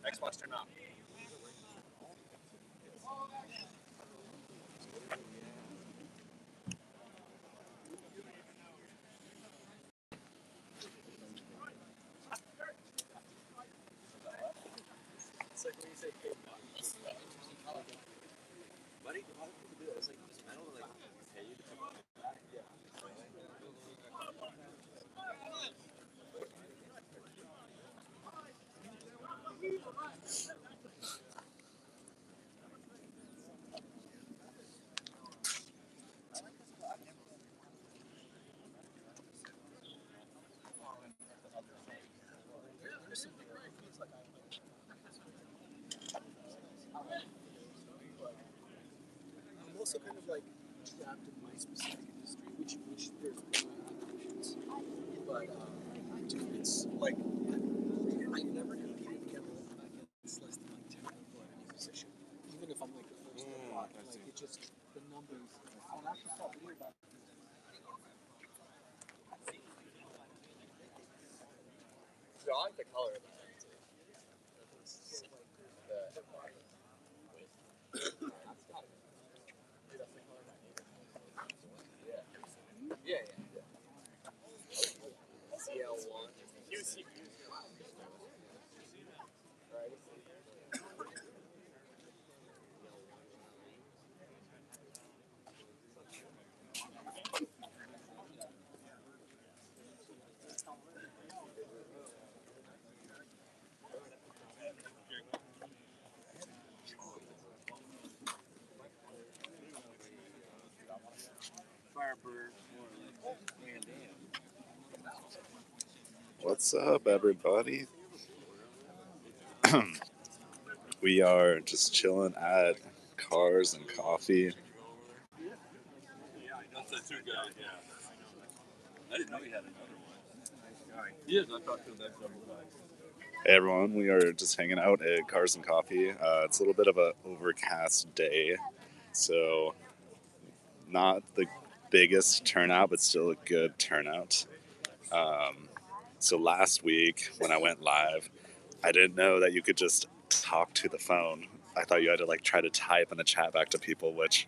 Xbox turn off. It's like when you say, hey, buddy, a lot of people do that. It's like, just metal, like, pay you to come on. I'm also kind of like trapped in my specific industry, which there's applications. But it's like I never competed against less than like 10 people at any position, even if I'm like the first in the block. Like it just the numbers. I actually saw a video about. I like the color of that. Yeah. CL1. What's up, everybody? We are just chilling at Cars and Coffee. That's the two guys, yeah. I didn't know he had another one. He is, I talked to him that several times. Hey, everyone. We are just hanging out at Cars and Coffee. It's a little bit of an overcast day, so not the biggest turnout, but still a good turnout. So last week when I went live, I didn't know that you could just talk to the phone. I thought you had to like try to type in the chat back to people, which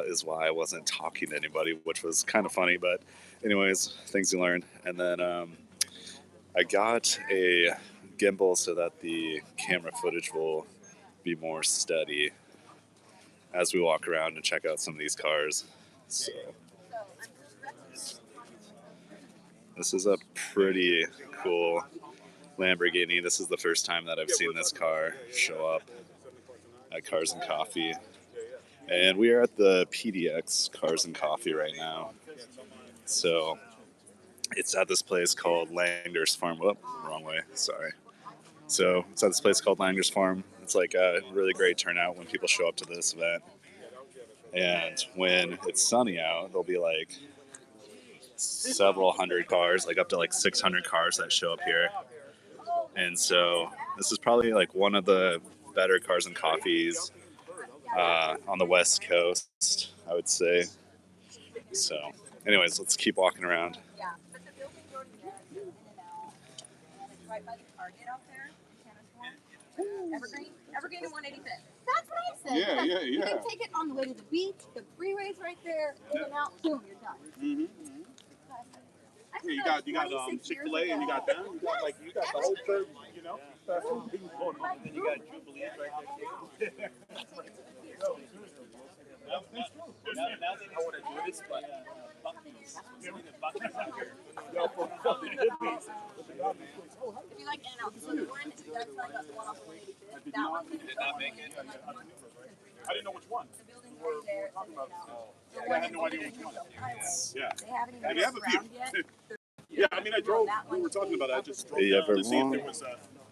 is why I wasn't talking to anybody, which was kind of funny. But anyways, things you learn. And then I got a gimbal so that the camera footage will be more steady as we walk around and check out some of these cars. So this is a pretty cool Lamborghini. This is the first time that I've seen this car show up at Cars and Coffee. And we are at the PDX Cars and Coffee right now. So it's at this place called Langer's Farm. Whoop, wrong way, sorry. So it's at this place called Langer's Farm. It's like a really great turnout when people show up to this event. And when it's sunny out, there'll be like several hundred cars, like up to like 600 cars that show up here. And so this is probably like one of the better Cars and Coffees on the West Coast, I would say. So anyways, let's keep walking around. Yeah, but the building goes there, in and out, and it's right by the Target out there, Evergreen and 185th. That's what I said. Yeah. You can take it on the way to the beach, the freeway's right there, in and out, boom, you're done. Mm-hmm. You got Chick-fil-A and you got them. You got the whole curve, fast food thing going on. And then you got Jubilee right there. Now they know what to do this, but Bucky's. Bucky's out here. If you like in and out, so the one that's like the one off of 185th, that one did not make it. I didn't know which one. The building's right there. I had no idea which one. Yeah. They haven't even They have a few. yet. Yeah, I mean, I drove. We were talking about it. I just drove down to see if there was,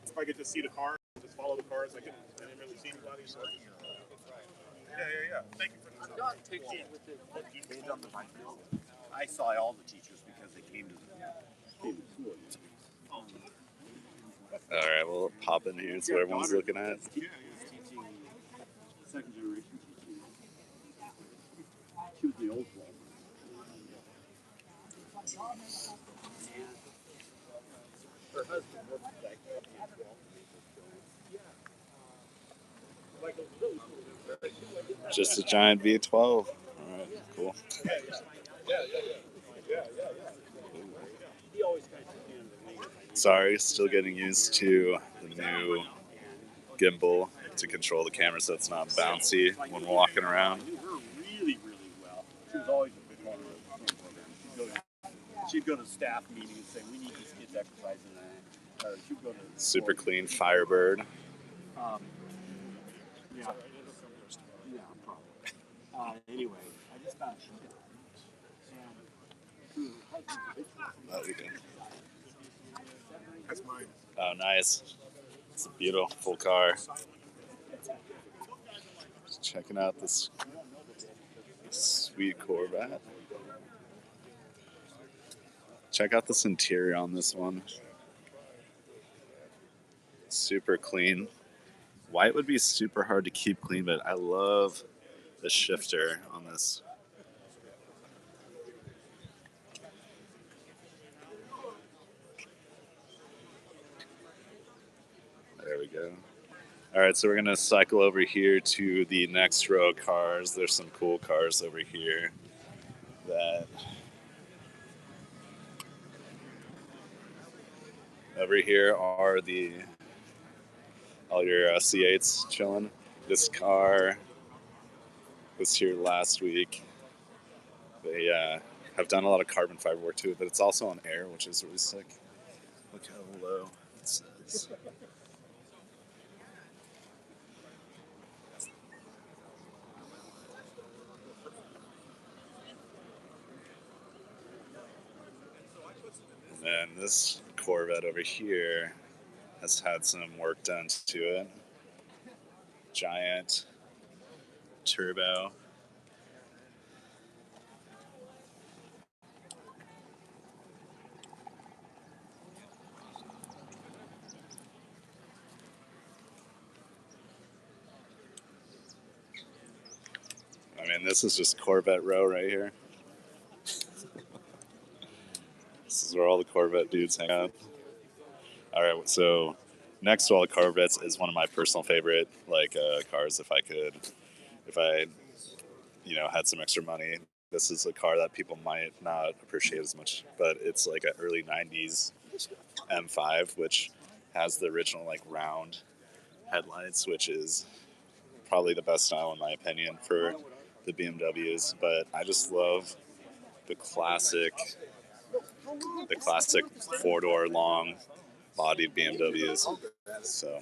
if I could just see the car, just follow the cars. I didn't really see anybody. So. Yeah. Thank you for the take it with the page on the mic. I saw all the teachers because they came to school. All right, we'll pop in here and see what everyone's looking at. Yeah, teaching second generation teaching. She was the old one. Her husband worked for that company as well. Just a giant V12. All right, cool. He always kind of took in the wing. Sorry, still getting used to the new gimbal to control the camera so it's not bouncy when we're walking around. I knew her really, really well. She was always a big part of the program. She'd go to staff meetings and say, we need these kids exercising. She'd go to Super clean Firebird. Yeah. Yeah, probably. Anyway, I just found Oh, we can. That's mine. Oh, nice. It's a beautiful car. Just checking out this sweet Corvette. Check out this interior on this one. Super clean. White would be super hard to keep clean, but I love the shifter on this. There we go. All right, so we're gonna cycle over here to the next row of cars. There's some cool cars over here that over here are the all your C8s chilling. This car was here last week. They have done a lot of carbon fiber work to it, but it's also on air, which is really sick. Look how low it says. And then this Corvette over here has had some work done to it. Giant turbo. I mean, this is just Corvette row right here. This is where all the Corvette dudes hang out. All right, so next to all the Corvettes is one of my personal favorite cars. If I had some extra money, this is a car that people might not appreciate as much, but it's like an early '90s M5, which has the original like round headlights, which is probably the best style in my opinion for the BMWs. But I just love the classic four-door long bodied BMWs. So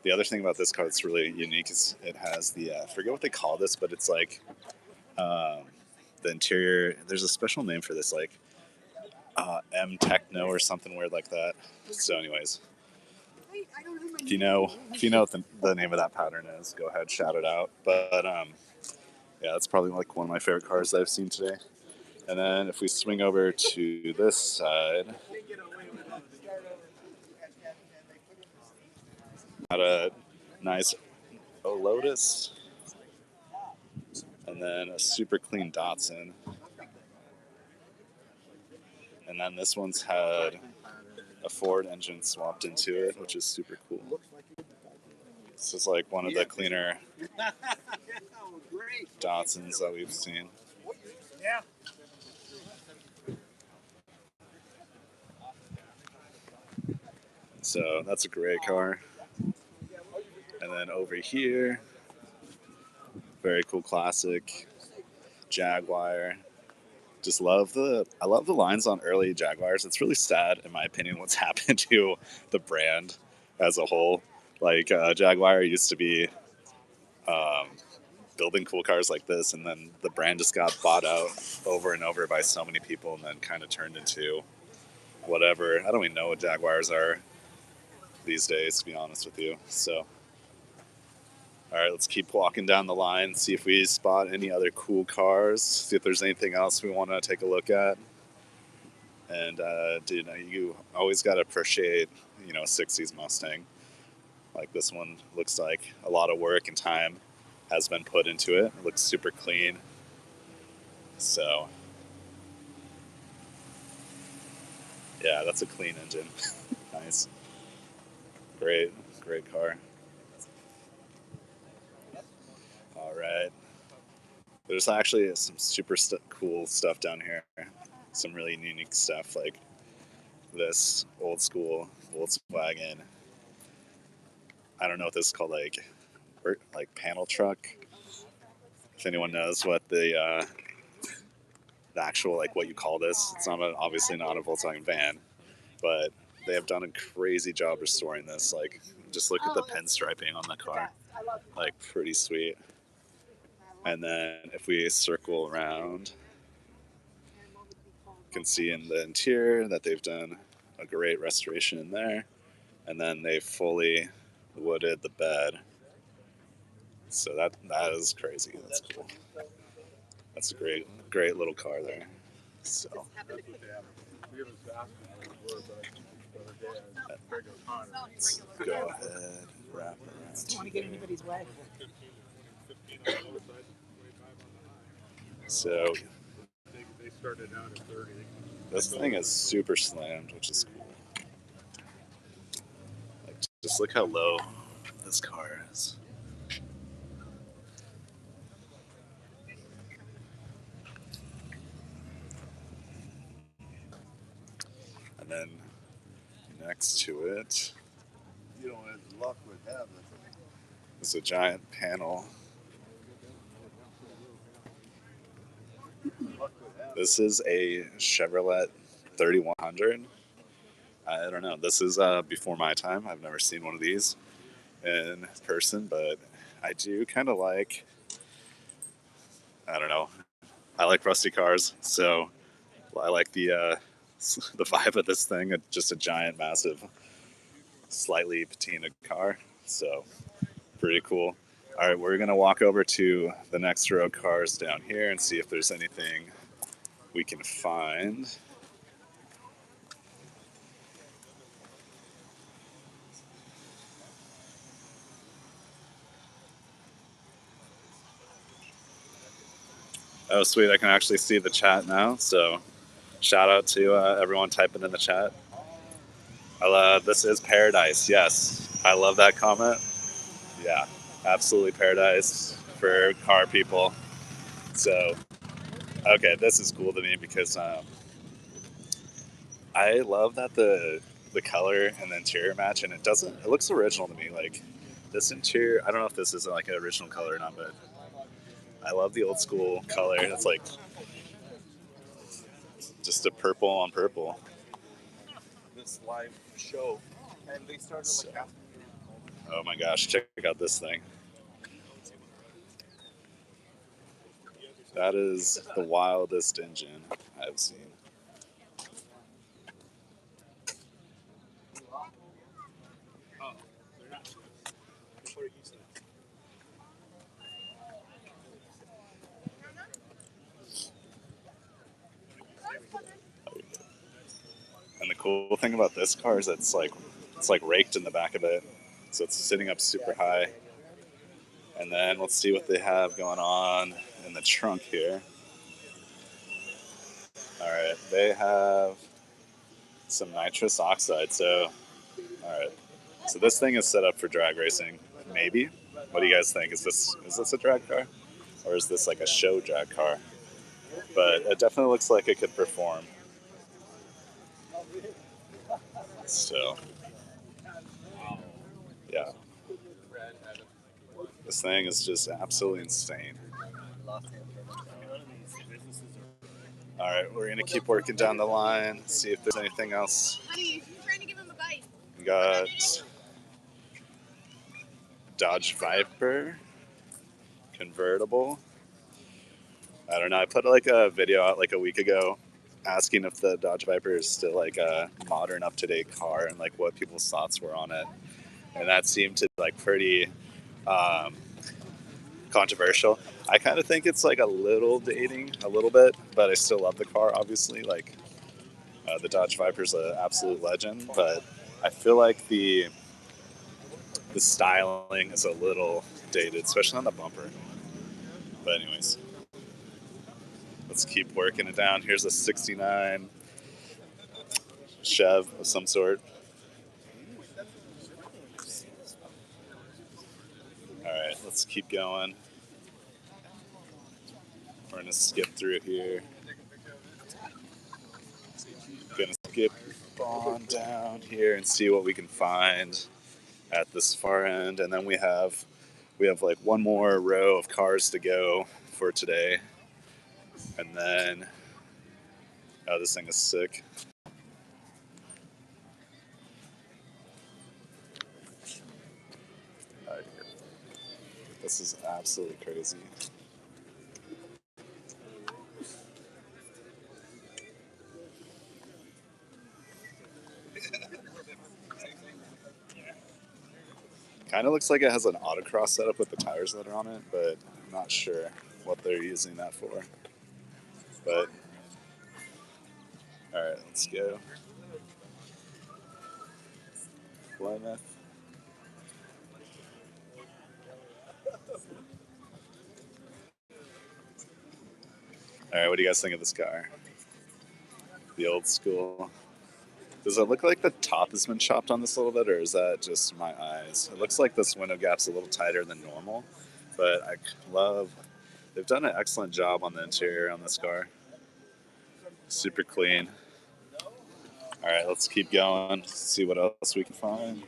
the other thing about this car that's really unique is it has the I forget what they call this, but it's like the interior. There's a special name for this, like M Techno or something weird like that. So, anyways, if you know what the name of that pattern is, go ahead, shout it out. But yeah, that's probably like one of my favorite cars that I've seen today. And then if we swing over to this side, got a nice Lotus, and then a super clean Datsun. And then this one's had a Ford engine swapped into it, which is super cool. This is like one of the cleaner Datsuns that we've seen. Yeah. So that's a great car. And then over here, very cool classic Jaguar. I love the lines on early Jaguars. It's really sad, in my opinion, what's happened to the brand as a whole. Like Jaguar used to be building cool cars like this, and then the brand just got bought out over and over by so many people, and then kind of turned into whatever. I don't even know what Jaguars are these days, to be honest with you. So All right, let's keep walking down the line, see if we spot any other cool cars, see if there's anything else we want to take a look at. And dude, you always got to appreciate, 60s Mustang. Like this one looks like a lot of work and time has been put into it. It looks super clean. So, yeah, that's a clean engine. Nice. Great car. All right. There's actually some super cool stuff down here. Some really unique stuff like this old school Volkswagen. I don't know what this is called, like panel truck. If anyone knows what the actual, like, what you call this, it's not obviously not a Volkswagen van, but they have done a crazy job restoring this. Like, just look at the pinstriping on the car, like pretty sweet. And then if we circle around, you can see in the interior that they've done a great restoration in there, and then they fully wooded the bed. So that is crazy. That's cool. That's a great little car there. So let's go ahead, wrap around. Don't want to get in anybody's way. So They started out at 30. this thing is super slammed, which is cool. Like, just look how low this car is. And then next to it as luck would have it. is a giant panel. This is a Chevrolet 3100. I don't know. This is before my time. I've never seen one of these in person, but I do kind of like, I don't know. I like rusty cars, so I like the vibe of this thing. It's just a giant, massive, slightly patinaed car. So pretty cool. All right, we're gonna walk over to the next row of cars down here and see if there's anything we can find. Oh, sweet, I can actually see the chat now, so shout out to everyone typing in the chat. This is paradise, yes. I love that comment. Yeah, absolutely paradise for car people. So, okay, this is cool to me because I love that the color and the interior match, and it looks original to me. Like, this interior, I don't know if this is like an original color or not, but I love the old school color. It's like just a purple on purple. This live show, and they started like after. Oh my gosh, check out this thing. That is the wildest engine I've seen. And the cool thing about this car is it's like raked in the back of it, so it's sitting up super high. And then let's see what they have going on in the trunk here. All right, they have some nitrous oxide. So, all right, so this thing is set up for drag racing, maybe. What do you guys think? Is this a drag car, or is this like a show drag car? But it definitely looks like it could perform. So, yeah. This thing is just absolutely insane. All right, we're gonna keep working down the line, see if there's anything else. Honey, you're trying to give him a bite. We got Dodge Viper convertible. I don't know. I put like a video out like a week ago asking if the Dodge Viper is still like a modern, up-to-date car and like what people's thoughts were on it, and that seemed to be like pretty controversial. I kind of think it's like a little dating, a little bit, but I still love the car, obviously. Like, the Dodge Viper's an absolute legend, but I feel like the styling is a little dated, especially on the bumper. But anyways, let's keep working it down. Here's a 69 Chev of some sort. All right, let's keep going. We're gonna skip through here. Gonna skip on down here and see what we can find at this far end, and then we have like one more row of cars to go for today, and then oh, this thing is sick. This is absolutely crazy. Kind of looks like it has an autocross setup with the tires that are on it, but I'm not sure what they're using that for. But all right, let's go. Plymouth. All right, what do you guys think of this car? The old school. Does it look like the top has been chopped on this a little bit, or is that just my eyes? It looks like this window gap's a little tighter than normal, but I love, they've done an excellent job on the interior on this car. Super clean. All right, let's keep going, see what else we can find.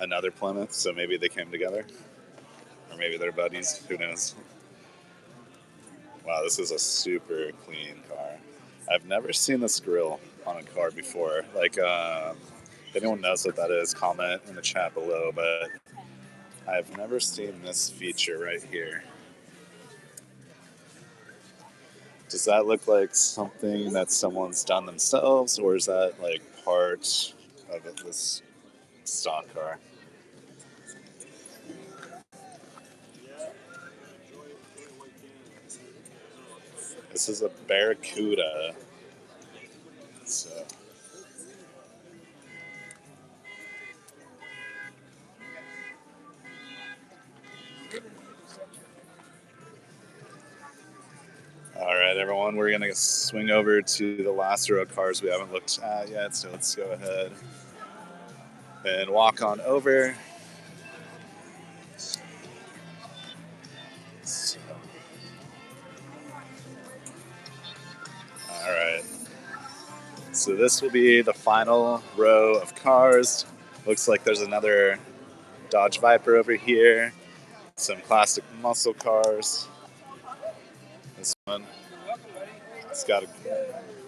Another Plymouth, so maybe they came together, or maybe they're buddies, who knows. Wow, this is a super clean car. I've never seen this grill on a car before. Like, if anyone knows what that is, comment in the chat below, but I've never seen this feature right here. Does that look like something that someone's done themselves, or is that like part of this stock car? This is a Barracuda. So, all right, everyone, we're gonna swing over to the last row of cars we haven't looked at yet. So let's go ahead and walk on over. So, all right. So this will be the final row of cars. Looks like there's another Dodge Viper over here. Some classic muscle cars. This one, it's got a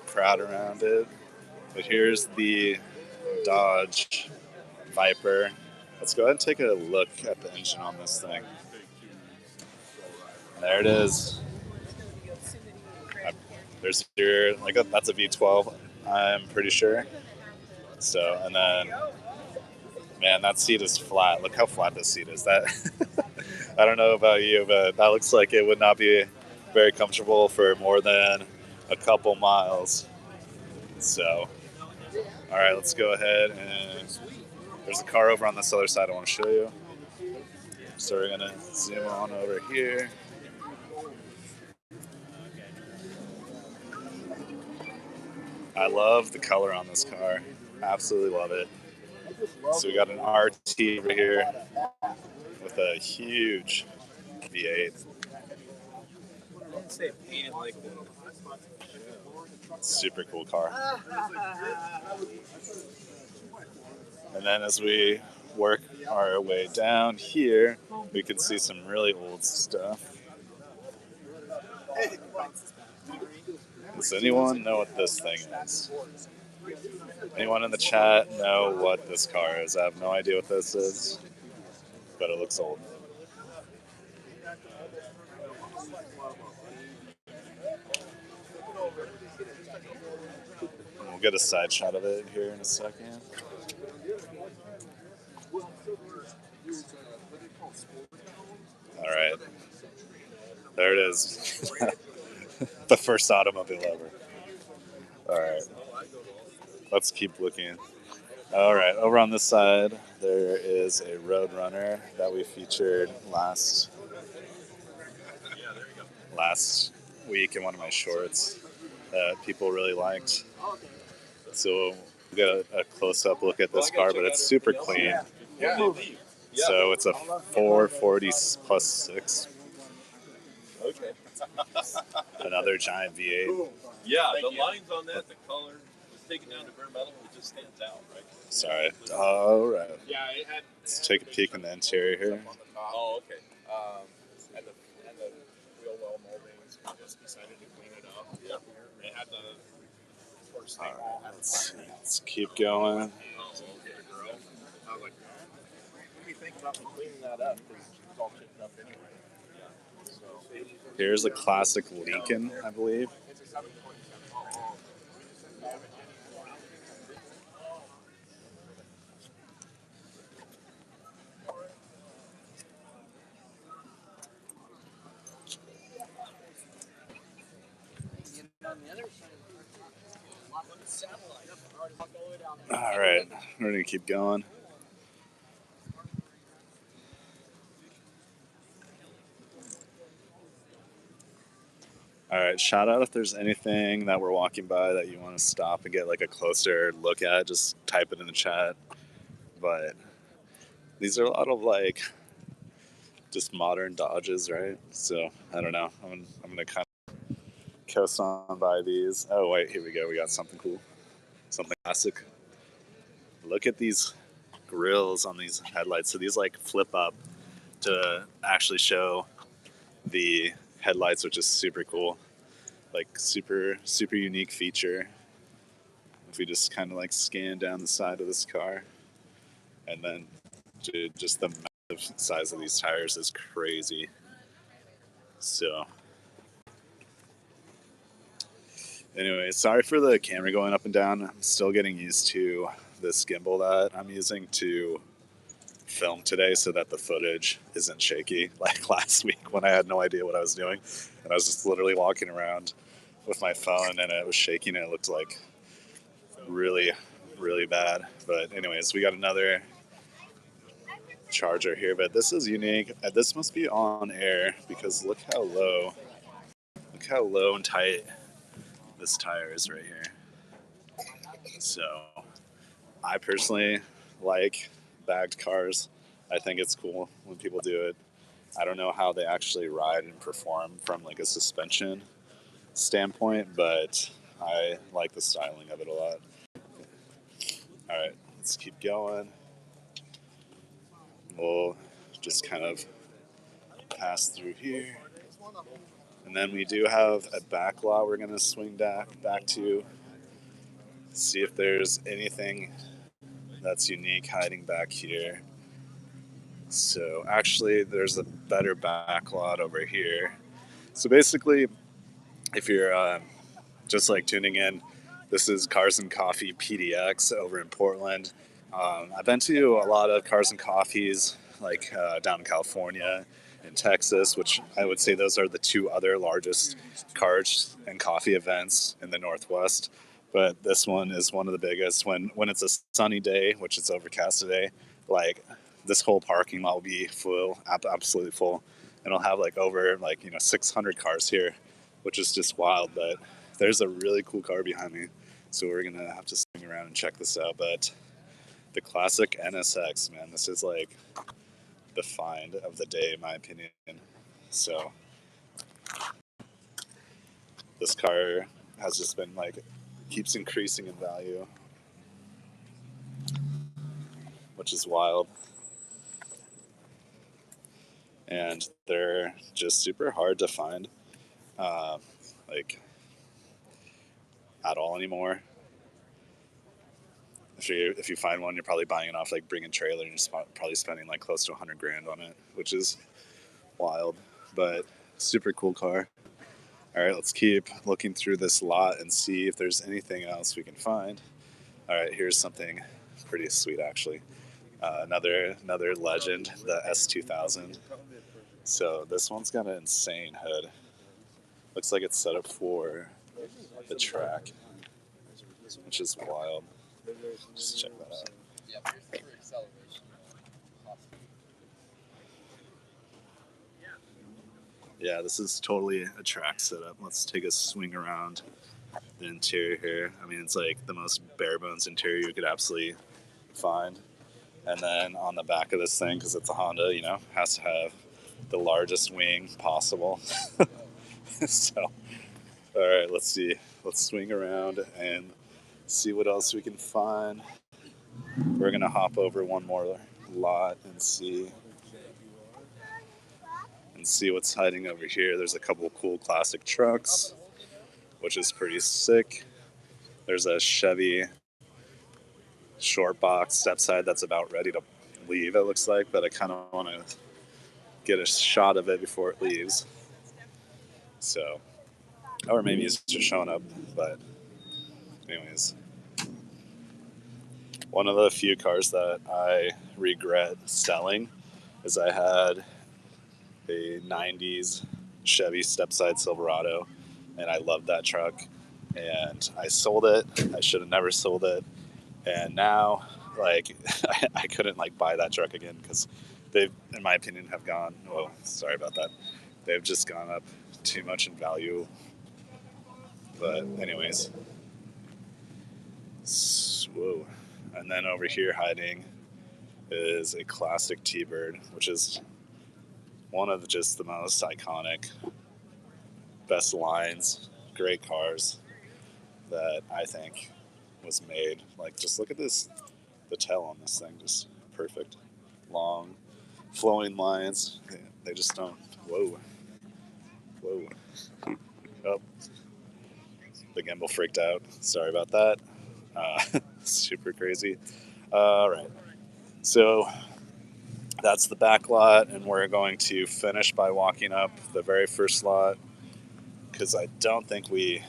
crowd around it. But here's the Dodge Viper. Let's go ahead and take a look at the engine on this thing. There it is. There's your, like, that's a V12, I'm pretty sure. So, and then, man, that seat is flat. Look how flat this seat is. That, I don't know about you, but that looks like it would not be very comfortable for more than a couple miles. So, all right, let's go ahead, and there's a car over on this other side I want to show you. So we're gonna zoom on over here. I love the color on this car. Absolutely love it. So we got an RT over here with a huge V8. Super cool car. And then as we work our way down here, we can see some really old stuff. Does anyone know what this thing is? Anyone in the chat know what this car is? I have no idea what this is, but it looks old. We'll get a side shot of it here in a second. Well, so there's what they call sport. All right, there it is. The first automobile ever. All right, let's keep looking. All right, over on this side, there is a Roadrunner that we featured last week in one of my shorts that people really liked. So we got a close-up look at this car, but it's super clean. So it's a 440 plus 6. Okay. Another giant V8. Yeah, the lines on that, the color, it's taken down to bare metal, it just stands out, right? Sorry. All right. Yeah, it had. Let's take a peek in the interior here. Oh, okay. And the wheel well moldings, we just decided to clean it up. Yeah. It had the first thing. Let's keep going. Oh, okay, girl. I was like, what do you think about me cleaning that up? Because it's all chipped up anyway. Here's a classic Lincoln, I believe. All right, we're gonna keep going. All right, shout out if there's anything that we're walking by that you want to stop and get like a closer look at, just type it in the chat. But these are a lot of like just modern Dodges, right? So I don't know. I'm gonna kind of coast on by these. Oh wait, here we go. We got something cool, something classic. Look at these grills on these headlights. So these like flip up to actually show the headlights, which is super cool. Like super unique feature. If we just kind of like scan down the side of this car, and then dude, just the massive size of these tires is crazy. So anyway, sorry for the camera going up and down. I'm still getting used to this gimbal that I'm using to film today so that the footage isn't shaky like last week when I had no idea what I was doing, and I was just literally walking around with my phone and it was shaking and it looked like really bad. But anyways, we got another charger here, but this is unique. This must be on air because look how low and tight this tire is right here. So I personally like bagged cars. I think it's cool when people do it. I don't know how they actually ride and perform from like a suspension standpoint, but I like the styling of it a lot. All right, let's keep going. We'll just kind of pass through here. And then we do have a back lot we're going to swing back to, see if there's anything that's unique hiding back here. So actually, there's a better back lot over here. So basically, if you're just like tuning in, this is Cars and Coffee PDX over in Portland. I've been to a lot of Cars and Coffees like down in California and Texas, which I would say those are the two other largest cars and coffee events in the Northwest. But this one is one of the biggest. When it's a sunny day, which it's overcast today, like this whole parking lot will be full, absolutely full, and it'll have like over 600 cars here, which is just wild. But there's a really cool car behind me, so we're gonna have to swing around and check this out. But the classic NSX, man, this is like the find of the day in my opinion. So this car has just been like keeps increasing in value, which is wild. And they're just super hard to find like at all anymore. If you find one, you're probably buying it off like Bring a Trailer and you're probably spending like close to 100 grand on it, which is wild, but super cool car. All right, let's keep looking through this lot and see if there's anything else we can find. All right, here's something pretty sweet actually. Another legend, the S2000. So this one's got an insane hood. Looks like it's set up for the track, which is wild. Just check that out. Yeah, this is totally a track setup. Let's take a swing around the interior here. I mean, it's like the most bare bones interior you could absolutely find. And then on the back of this thing, because it's a Honda, has to have the largest wing possible. So, all right, let's see. Let's swing around and see what else we can find. We're gonna hop over one more lot and see what's hiding over here. There's a couple cool classic trucks, which is pretty sick. There's a Chevy short box step side that's about ready to leave, it looks like, but I kind of want to get a shot of it before it leaves. So, or maybe it's just showing up, but anyways. One of the few cars that I regret selling is I had a 90s Chevy stepside Silverado, and I loved that truck, and I sold it. I should have never sold it, and now like I couldn't like buy that truck again because they've, in my opinion, have gone, oh, sorry about that, they've just gone up too much in value. But anyways, whoa. And then over here hiding is a classic T-Bird, which is one of just the most iconic, best lines, great cars that I think was made. Like, just look at this, the tail on this thing, just perfect. Long, flowing lines. They just don't, whoa. Oh, the gimbal freaked out. Sorry about that. Super crazy. All right. So that's the back lot, and we're going to finish by walking up the very first lot because I don't think we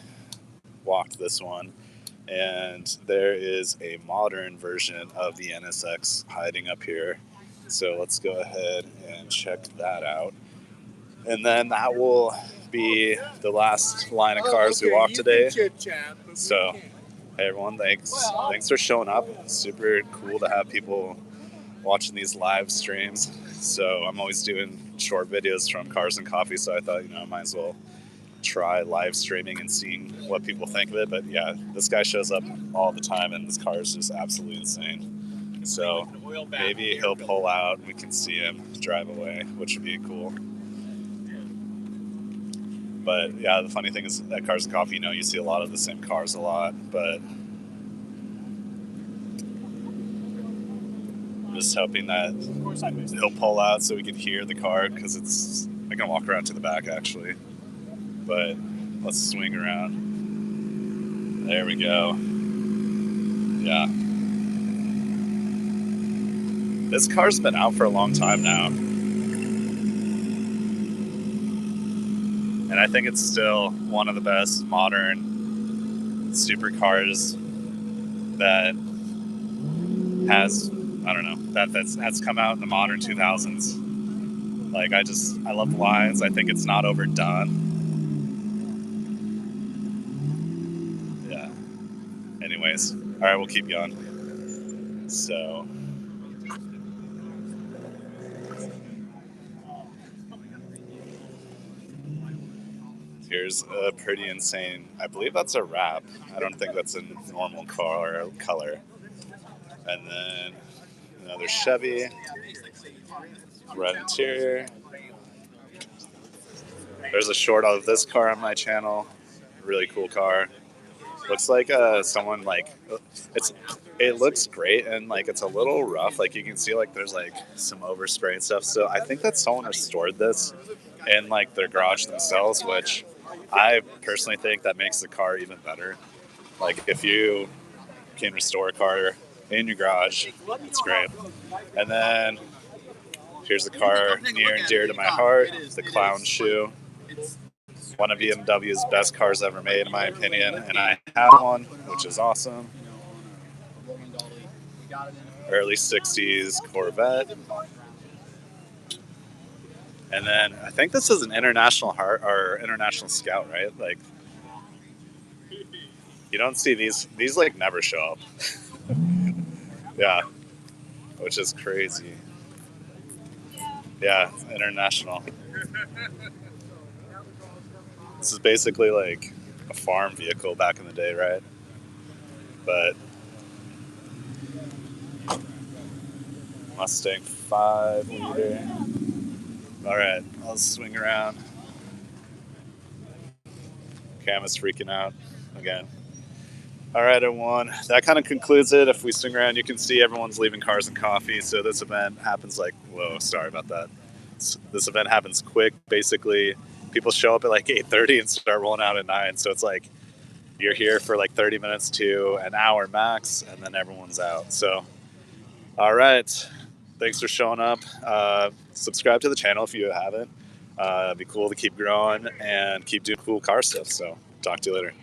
walked this one. And there is a modern version of the NSX hiding up here. So let's go ahead and check that out. And then that will be the last line of cars we walk today. So, hey everyone, thanks for showing up. It's super cool to have people watching these live streams. So I'm always doing short videos from Cars and Coffee, so I thought, I might as well try live streaming and seeing what people think of it. But yeah, this guy shows up all the time, and this car is just absolutely insane. So maybe he'll pull out and we can see him drive away, which would be cool. But yeah, the funny thing is at Cars and Coffee, you see a lot of the same cars a lot, but I'm just hoping that he'll pull out so we can hear the car, because I can walk around to the back actually. But let's swing around. There we go. Yeah. This car's been out for a long time now. And I think it's still one of the best modern supercars that has, I don't know, that's come out in the modern 2000s. Like, I love the lines. I think it's not overdone. Yeah. Anyways, all right, we'll keep going. So, here's a pretty insane, I believe that's a wrap. I don't think that's a normal car color. And then another Chevy, red interior. There's a short of this car on my channel. Really cool car. Looks like someone it looks great, and like it's a little rough. Like you can see like there's like some overspray and stuff. So I think that someone restored this in like their garage themselves, which I personally think that makes the car even better. Like if you can restore a car in your garage, it's great. And then here's a car near and dear to my heart, the Clown Shoe. One of BMW's best cars ever made, in my opinion, and I have one, which is awesome. early 60s Corvette. And then I think this is an International Heart or International Scout, right? Like, you don't see these like never show up. Yeah, which is crazy. Yeah, International. This is basically like a farm vehicle back in the day, right? But Mustang 5-liter. All right, I'll swing around. Cam is freaking out again. All right, everyone. That kind of concludes it. If we swing around, you can see everyone's leaving Cars and Coffee. So this event happens like, whoa, sorry about that. This event happens quick. Basically, people show up at like 8:30 and start rolling out at 9. So it's like you're here for like 30 minutes to an hour max, and then everyone's out. So, all right. Thanks for showing up. Subscribe to the channel if you haven't. It'd be cool to keep growing and keep doing cool car stuff. So talk to you later.